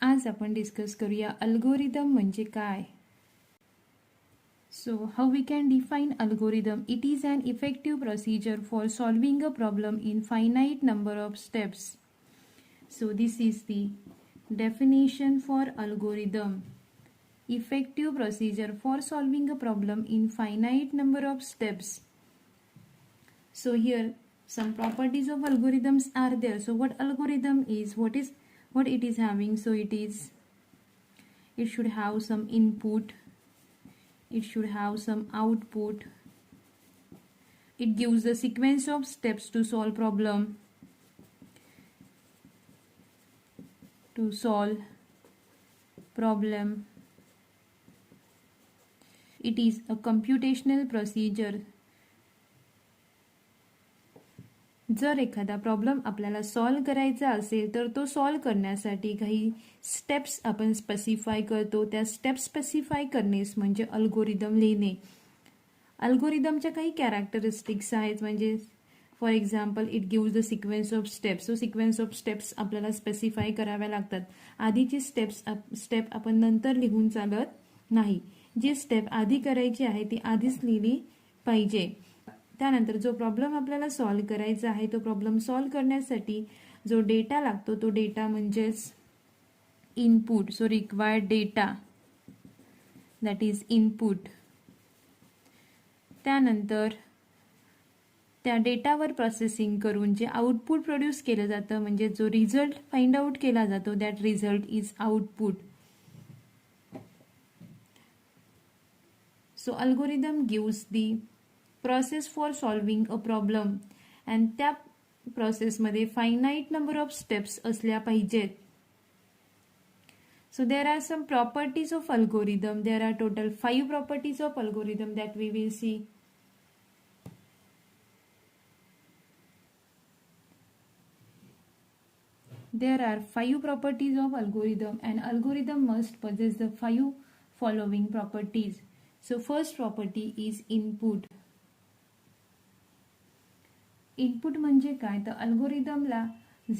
आज आपण डिस्कस करूया अल्गोरिदम म्हणजे काय. So, how we can define algorithm? It is an effective procedure for solving a problem in finite number of steps. So, this is the definition for algorithm. Effective procedure for solving a problem in finite number of steps. So, here some properties of algorithms are there. So, what algorithm is? What it is having? So, it should have some input. It should have some output. It gives the sequence of steps to solve problem. It is a computational procedure. जर एखादा problem आपल्याला solve करायचा असेल तर तो solve करण्यासाठी काही steps आपण स्पेसिफाय करतो. त्या स्टेप्स स्पेसिफाय करण्यास म्हणजे अल्गोरिदम लिहिणे. अल्गोरिदमच्या काही कॅरेक्टरिस्टिक्स आहेत, म्हणजे for example it gives the sequence of steps. So sequence of steps आपल्याला स्पेसिफाय कराव्या लागतात. आधीची स्टेप आपण नंतर लिहून चालत नाही. जी स्टेप आधी करायची आहे ती आधीच लिहिली पाहिजे. त्यानंतर जो प्रॉब्लेम आपल्याला सॉल्व करायचा आहे तो प्रॉब्लेम सॉल्व करण्यासाठी जो डेटा लागतो तो डेटा म्हणजेच input. So required data, that is input. त्यानंतर त्या डेटावर प्रोसेसिंग करून जे आउटपुट प्रोड्यूस केलं जातं म्हणजे जो रिझल्ट फाइंड आउट केला जातो that result is output. So algorithm gives the process for solving a problem and त्या प्रोसेसमध्ये फायनाईट नंबर ऑफ स्टेप्स असल्या पाहिजेत. So there are some properties of algorithm. There are total 5 properties of algorithm that we will see. There are 5 properties of algorithm and algorithm must possess the 5 following properties. So first property is input. Input म्हणजे काय तर अल्गोरिदमला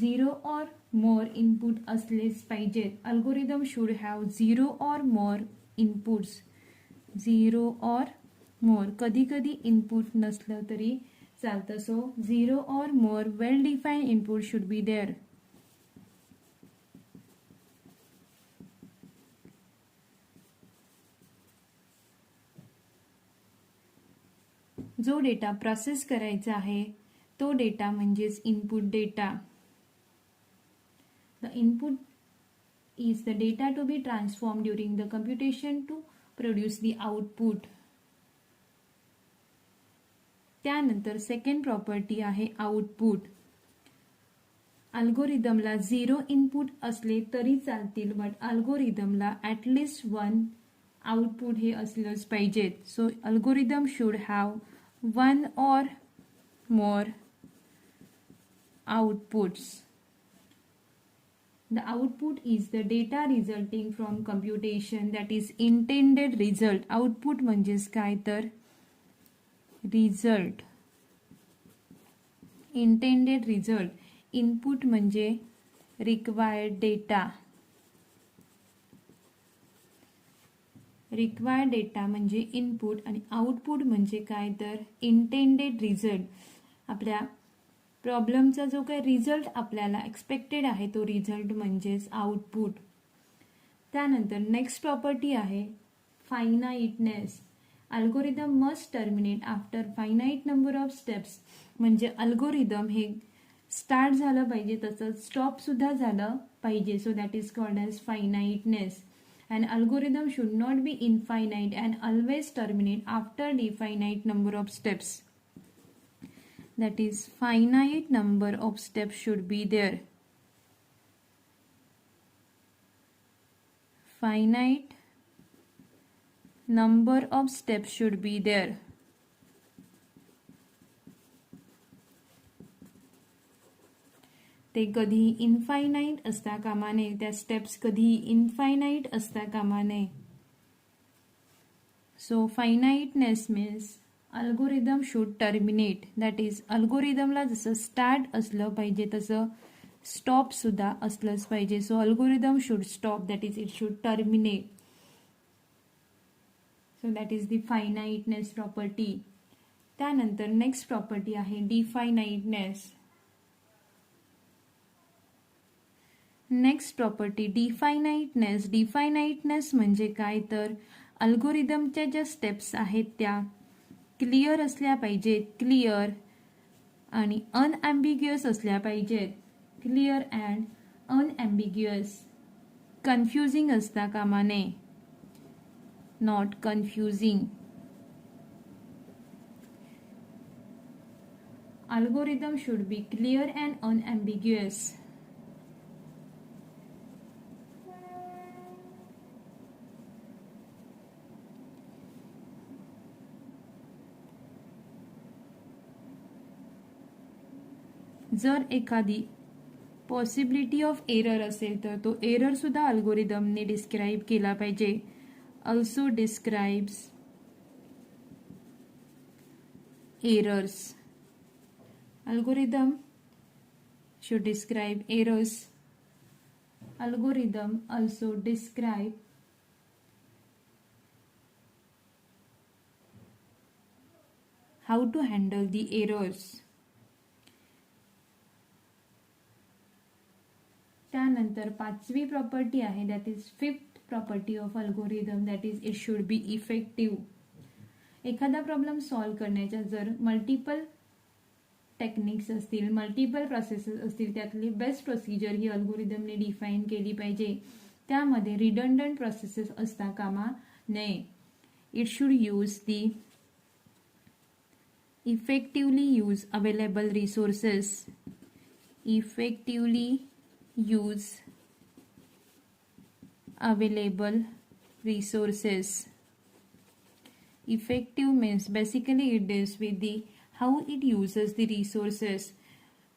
0 or more input असलेच पाहिजेत. Algorithm should have 0 or more inputs. 0 or more. कधी कधी input नसलं तरी चालतं. So 0 or more well defined input should be there. जो डेटा प्रोसेस करायचा आहे तो डेटा म्हणजेच input data. The input is the data to be transformed during the computation to produce the output. त्यानंतर सेकंड प्रॉपर्टी आहे output. अल्गोरिदमला 0 input असले तरी चालतील बट अल्गोरिदमला ॲटलिस्ट 1 आउटपुट हे असलंच पाहिजेत. So algorithm should have 1 or more outputs. The output is the data resulting from computation, that is intended result. Output म्हणजेच काय तर result. Intended result. Input म्हणजे required data. Required data म्हणजे input आणि output म्हणजे काय तर intended result. आपल्या प्रॉब्लेमचा जो काही रिझल्ट आपल्याला एक्सपेक्टेड आहे तो रिझल्ट म्हणजेच आउटपुट. त्यानंतर नेक्स्ट प्रॉपर्टी आहे finiteness. Algorithm must terminate after finite number of steps. म्हणजे अल्गोरिदम हे स्टार्ट झालं पाहिजे तसंच स्टॉप सुद्धा झालं पाहिजे. So that is called as finiteness. And algorithm should not be infinite and always terminate after definite number of steps. That is finite number of steps should be there. Finite number of steps should be there. ते कधी infinite असता कामा नये. त्या steps कधी infinite असता कामा नये. So finiteness means algorithm should terminate. That is अल्गोरिदमला जसं स्टार्ट असलं पाहिजे तसं स्टॉप सुद्धा असलंच पाहिजे. So algorithm should stop, that is it should terminate. So that is the finiteness property. त्यानंतर नेक्स्ट प्रॉपर्टी आहे डिफायनाइटनेस. Next property डिफायनाइटनेस. डिफायनाइटनेस म्हणजे काय तर अल्गोरिदमच्या ज्या स्टेप्स आहेत त्या क्लिअर असल्या पाहिजेत, क्लिअर आणि अनॲम्बिग्युअस असल्या पाहिजेत. Clear and अनॲम्बिग्युअस. कन्फ्युजिंग असता कामा नये. Not confusing. Algorithm should be clear and unambiguous. जर एखादी पॉसिबिलिटी ऑफ एरर असेल तर तो एरर सुद्धा अल्गोरिदमने डिस्क्राईब केला पाहिजे. Also describes errors. Algorithm should describe errors. Algorithm also describe how to handle the errors. त्यानंतर पाचवी प्रॉपर्टी आहे, that is fifth property of algorithm, that is it should be effective. एखादा प्रॉब्लेम सॉल्व्ह करण्याच्या जर multiple techniques असतील, multiple processes असतील, त्यातली best procedure ही अल्गोरिदमने define केली पाहिजे. त्यामध्ये रिडंडंट प्रोसेसेस असता कामा नये. It should use the effectively use available resources. Effectively use available resources. Effective means basically it deals with the how it uses the resources.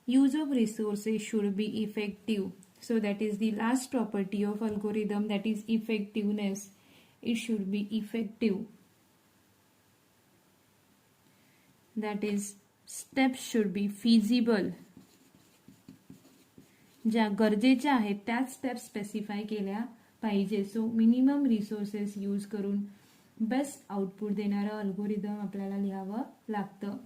Use of resources should be effective. So that is the last property of algorithm, that is effectiveness. It should be effective. That is steps should be feasible. ज्या गरजेच्या आहेत त्याच steps specify केल्या पाहिजे. So minimum resources use करून best output देणारं algorithm आपल्याला लिहावं लागतं.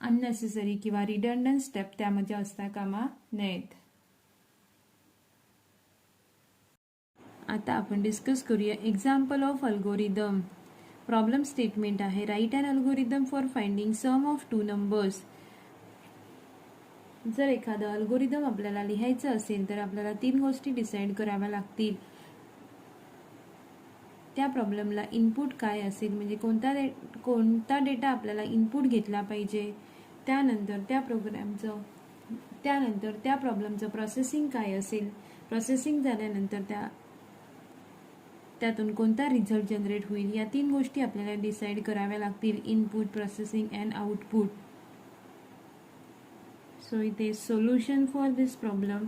अननेसेसरी किंवा रिडंडंट स्टेप त्यामध्ये असता कामा नयेत. आता आपण डिस्कस करूया example of algorithm. Problem statement आहे, write an algorithm for finding sum of two numbers. जर एखादं अल्गोरिदम आपल्याला लिहायचं असेल तर आपल्याला 3 गोष्टी डिसाईड कराव्या लागतील. त्या प्रॉब्लेमला इनपुट काय असेल, म्हणजे कोणता डेटा आपल्याला इनपुट घेतला पाहिजे. त्यानंतर त्या प्रॉब्लेमचं प्रोसेसिंग काय असेल. प्रोसेसिंग झाल्यानंतर त्यातून कोणता रिझल्ट जनरेट होईल. या 3 गोष्टी आपल्याला डिसाईड कराव्या लागतील. Input, processing and output. So it is solution for this problem.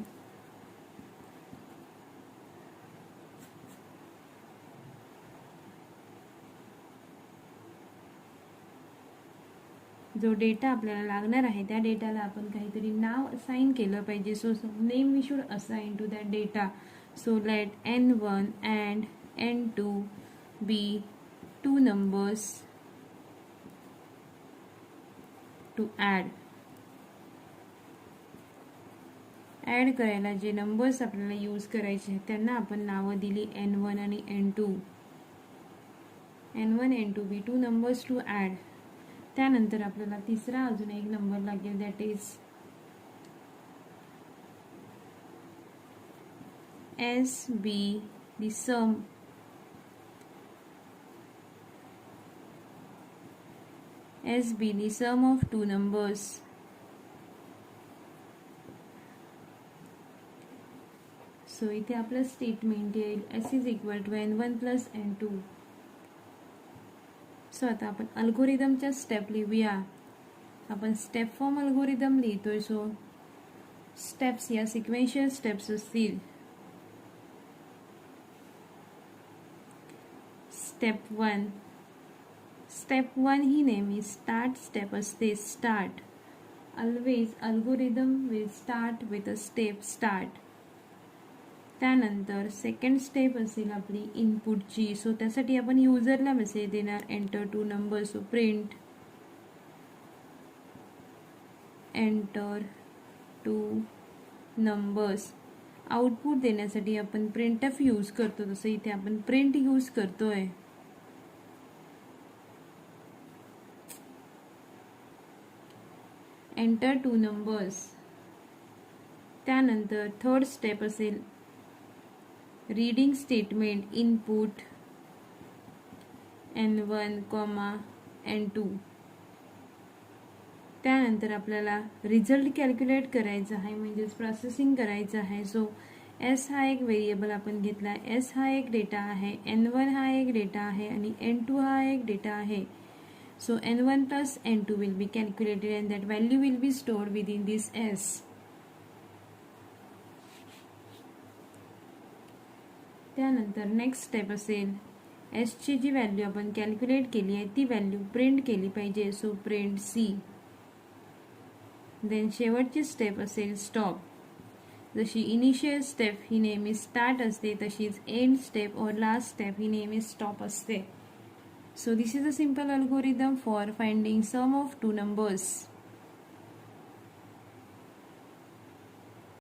जो डेटा आपल्याला लागणार आहे त्या डेटाला आपण काहीतरी नाव असाइन केलं पाहिजे. So name we should assign to that data. So let n1 and n2 be two numbers to add. Add करायला जे नंबर्स आपल्याला यूज करायचे त्यांना आपण नावं दिली n1 आणि n2. n1 n2 be two numbers to add. त्यानंतर आपल्याला तिसरा अजून एक नंबर लागेल, that is SB, the sum. SB, the sum of two numbers. So इथे आपलं स्टेटमेंट येईल S is equal to n1 plus n2. So आता आपण अल्गोरिदमच्या स्टेप लिहूया. आपण स्टेप फॉर्म अल्गोरिदम लिहितोय. सो स्टेप्स या सिक्वेन्शियल स्टेप्स असतील. स्टेप 1 ही नेहमी स्टार्ट स्टेप असते. Start always algorithm will start with a step start. त्यानंतर सेकंड स्टेप असेल आपली इनपुटची. सो त्यासाठी आपण युजरला मेसेज देणार enter 2 numbers. So print enter 2 numbers. Output देण्यासाठी आपण प्रिंटफ यूज करतो, तसं इथे आपण प्रिंट यूज करतोय. Enter 2 numbers. त्यानंतर थर्ड स्टेप असेल reading statement input N1, N2. त्यानंतर आपल्याला रिझल्ट कॅल्क्युलेट करायचा आहे, म्हणजेच प्रोसेसिंग करायचं आहे. सो S हा एक व्हेरिएबल आपण घेतला. S हा एक डेटा आहे, N1 हा एक डेटा आहे आणि N2 हा एक डेटा आहे. So N1 plus N2 will be calculated and that value will be stored within this S. त्यानंतर नेक्स्ट स्टेप असेल S ची जी व्हॅल्यू आपण कॅल्क्युलेट केली आहे ती व्हॅल्यू प्रिंट केली पाहिजे. So print C. देन शेवटची स्टेप असेल स्टॉप. जशी इनिशियल स्टेप ही नेहमी स्टार्ट असते, तशीच एंड स्टेप और लास्ट स्टेप ही नेहमी स्टॉप असते. So this is a simple algorithm for finding sum of two numbers.